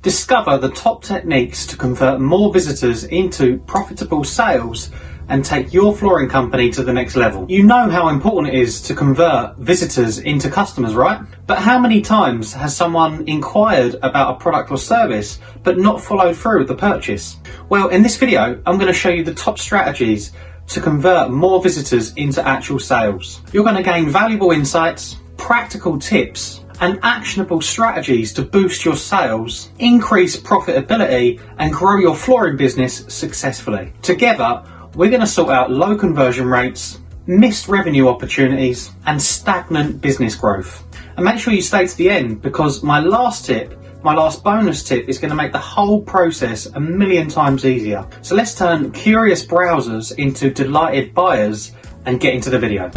Discover the top techniques to convert more visitors into profitable sales and take your flooring company to the next level. You know how important it is to convert visitors into customers, right? But how many times has someone inquired about a product or service but not followed through with the purchase? Well, in this video, I'm going to show you the top strategies to convert more visitors into actual sales. You're going to gain valuable insights, practical tips, and actionable strategies to boost your sales, increase profitability, and grow your flooring business successfully. Together, we're going to sort out low conversion rates, missed revenue opportunities, and stagnant business growth. And make sure you stay to the end, because my last bonus tip is going to make the whole process a million times easier. So let's turn curious browsers into delighted buyers and get into the video.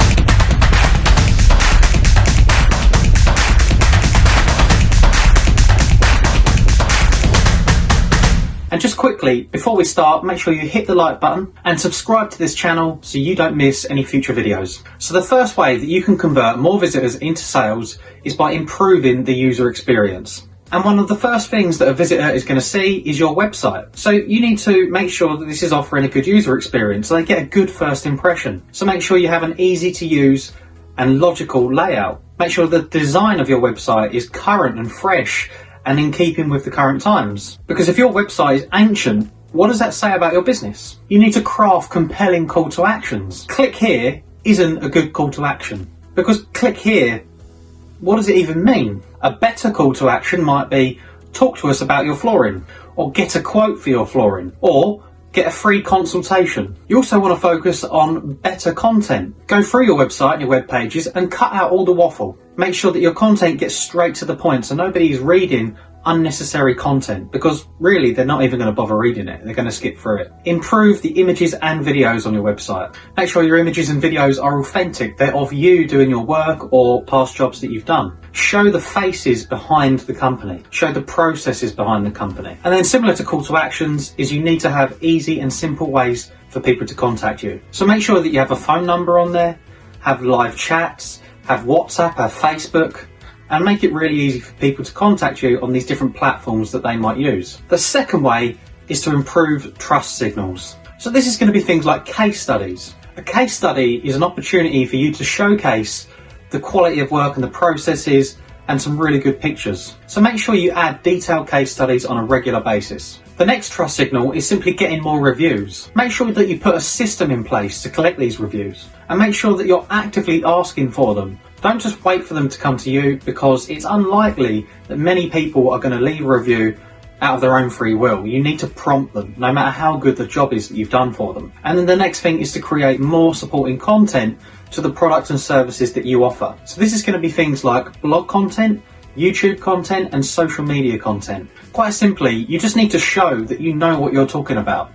And just quickly, before we start, make sure you hit the like button and subscribe to this channel so you don't miss any future videos. So the first way that you can convert more visitors into sales is by improving the user experience. And one of the first things that a visitor is going to see is your website. So you need to make sure that this is offering a good user experience so they get a good first impression. So make sure you have an easy to use and logical layout. Make sure the design of your website is current and fresh and in keeping with the current times. Because if your website is ancient, what does that say about your business? You need to craft compelling call to actions. Click here isn't a good call to action, because click here, what does it even mean? A better call to action might be talk to us about your flooring, or get a quote for your flooring, or get a free consultation. You also want to focus on better content. Go through your website and your web pages and cut out all the waffle. Make sure that your content gets straight to the point so nobody's reading unnecessary content, because really they're not even going to bother reading it. They're going to skip through it. Improve the images and videos on your website. Make sure your images and videos are authentic. They're of you doing your work or past jobs that you've done. Show the faces behind the company. Show the processes behind the company. And then similar to call to actions is you need to have easy and simple ways for people to contact you. So make sure that you have a phone number on there, have live chats, have WhatsApp, have Facebook, and make it really easy for people to contact you on these different platforms that they might use. The second way is to improve trust signals. So this is going to be things like case studies. A case study is an opportunity for you to showcase the quality of work and the processes and some really good pictures. So make sure you add detailed case studies on a regular basis. The next trust signal is simply getting more reviews. Make sure that you put a system in place to collect these reviews, and make sure that you're actively asking for them. Don't just wait for them to come to you, because it's unlikely that many people are going to leave a review out of their own free will. You need to prompt them, no matter how good the job is that you've done for them. And then the next thing is to create more supporting content to the products and services that you offer. So this is going to be things like blog content, YouTube content, and social media content. Quite simply, you just need to show that you know what you're talking about.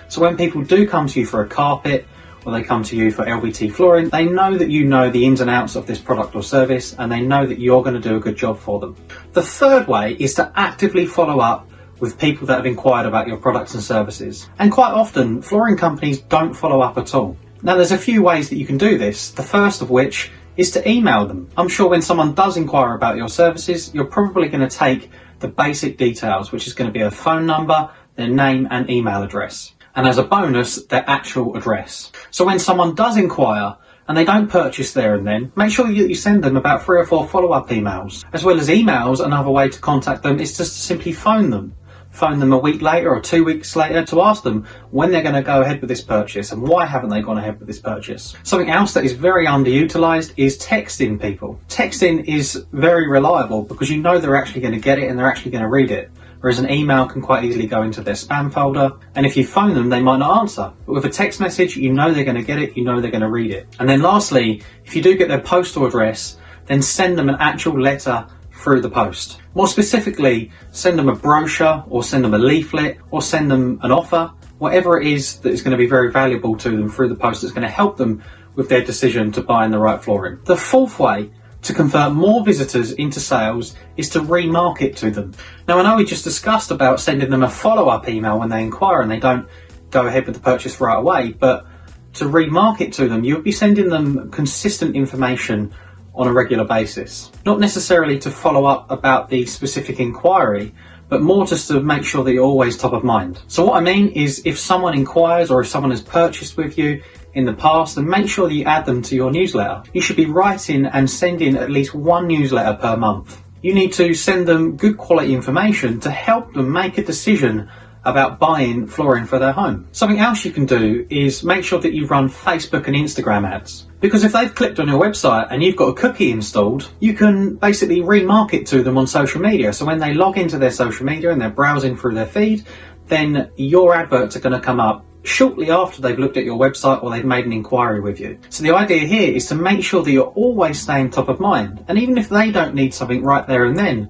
So when people do come to you for a carpet, or they come to you for LVT flooring, they know that you know the ins and outs of this product or service, and they know that you're going to do a good job for them. The third way is to actively follow up with people that have inquired about your products and services. And quite often, flooring companies don't follow up at all. Now, there's a few ways that you can do this, the first of which is to email them. I'm sure when someone does inquire about your services, you're probably going to take the basic details, which is going to be a phone number, their name and email address. And as a bonus, their actual address. So when someone does inquire and they don't purchase there and then, make sure that you send them about 3 or 4 follow-up emails. As well as emails, another way to contact them is just to simply phone them. Phone them a week later or 2 weeks later to ask them when they're going to go ahead with this purchase and why haven't they gone ahead with this purchase. Something else that is very underutilized is texting people. Texting is very reliable because you know they're actually going to get it and they're actually going to read it. Whereas an email can quite easily go into their spam folder, and if you phone them, they might not answer. But with a text message, you know they're going to get it, you know they're going to read it. And then lastly, if you do get their postal address, then send them an actual letter through the post. More specifically, send them a brochure, or send them a leaflet, or send them an offer, whatever it is that is going to be very valuable to them through the post that's going to help them with their decision to buy in the right flooring. The fourth way to convert more visitors into sales is to remarket to them. Now, I know we just discussed about sending them a follow-up email when they inquire and they don't go ahead with the purchase right away, but to remarket to them, you'll be sending them consistent information on a regular basis. Not necessarily to follow up about the specific inquiry, but more just to make sure that you're always top of mind. So what I mean is, if someone inquires or if someone has purchased with you in the past, then make sure that you add them to your newsletter. You should be writing and sending at least one newsletter per month. You need to send them good quality information to help them make a decision about buying flooring for their home. Something else you can do is make sure that you run Facebook and Instagram ads. Because if they've clicked on your website and you've got a cookie installed, you can basically remarket to them on social media. So when they log into their social media and they're browsing through their feed, then your adverts are going to come up shortly after they've looked at your website or they've made an inquiry with you. So the idea here is to make sure that you're always staying top of mind. And even if they don't need something right there and then,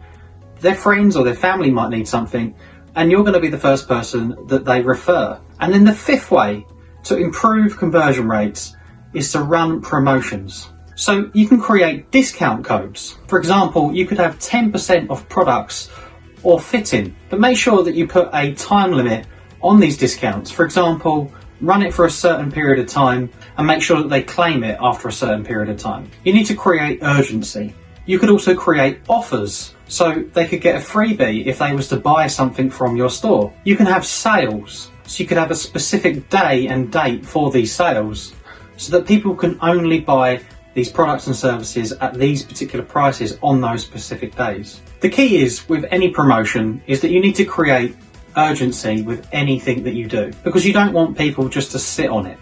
their friends or their family might need something, and you're going to be the first person that they refer. And then the fifth way to improve conversion rates is to run promotions. So you can create discount codes. For example, you could have 10% off products or fitting, but make sure that you put a time limit on these discounts. For example, run it for a certain period of time and make sure that they claim it after a certain period of time. You need to create urgency. You could also create offers, so they could get a freebie if they was to buy something from your store. You can have sales, so you could have a specific day and date for these sales, so that people can only buy these products and services at these particular prices on those specific days. The key is, with any promotion, is that you need to create urgency with anything that you do, because you don't want people just to sit on it.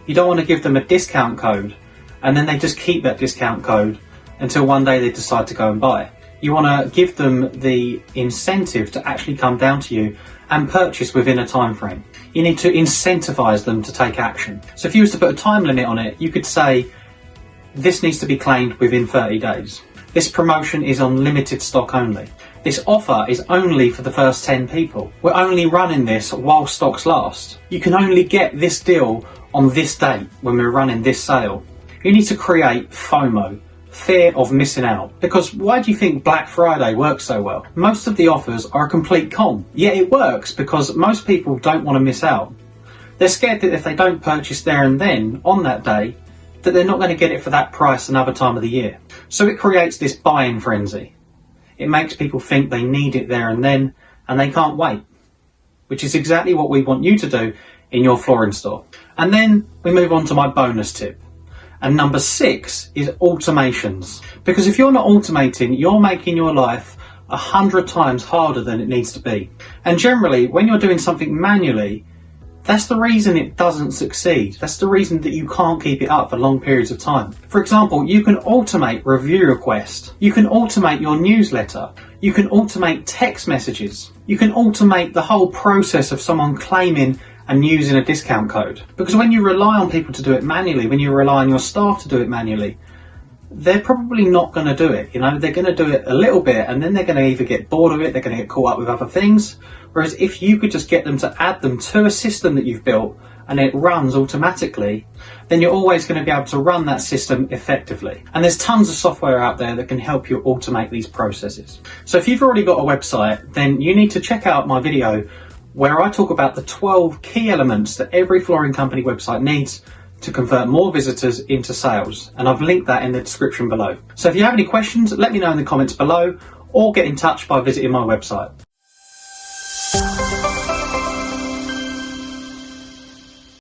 You don't want to give them a discount code and then they just keep that discount code until one day they decide to go and buy. You want to give them the incentive to actually come down to you and purchase within a time frame. You need to incentivize them to take action. So if you was to put a time limit on it, you could say, this needs to be claimed within 30 days. This promotion is on limited stock only. This offer is only for the first 10 people. We're only running this while stocks last. You can only get this deal on this date when we're running this sale. You need to create FOMO, fear of missing out. Because why do you think Black Friday works so well? Most of the offers are a complete con. Yet it works because most people don't want to miss out. They're scared that if they don't purchase there and then, on that day, that they're not going to get it for that price another time of the year. So it creates this buying frenzy. It makes people think they need it there and then, and they can't wait. Which is exactly what we want you to do in your flooring store. And then we move on to my bonus tip. And number 6 is automations. Because if you're not automating, you're making your life 100 times harder than it needs to be. And generally, when you're doing something manually, that's the reason it doesn't succeed. That's the reason that you can't keep it up for long periods of time. For example, you can automate review requests. You can automate your newsletter. You can automate text messages. You can automate the whole process of someone claiming and using a discount code. Because when you rely on people to do it manually, when you rely on your staff to do it manually, they're probably not going to do it. They're going to do it a little bit and then they're going to either get bored of it, they're going to get caught up with other things. Whereas if you could just get them to add them to a system that you've built and it runs automatically, then you're always going to be able to run that system effectively. And there's tons of software out there that can help you automate these processes. So if you've already got a website, then you need to check out my video where I talk about the 12 key elements that every flooring company website needs to convert more visitors into sales. And I've linked that in the description below. So if you have any questions, let me know in the comments below or get in touch by visiting my website.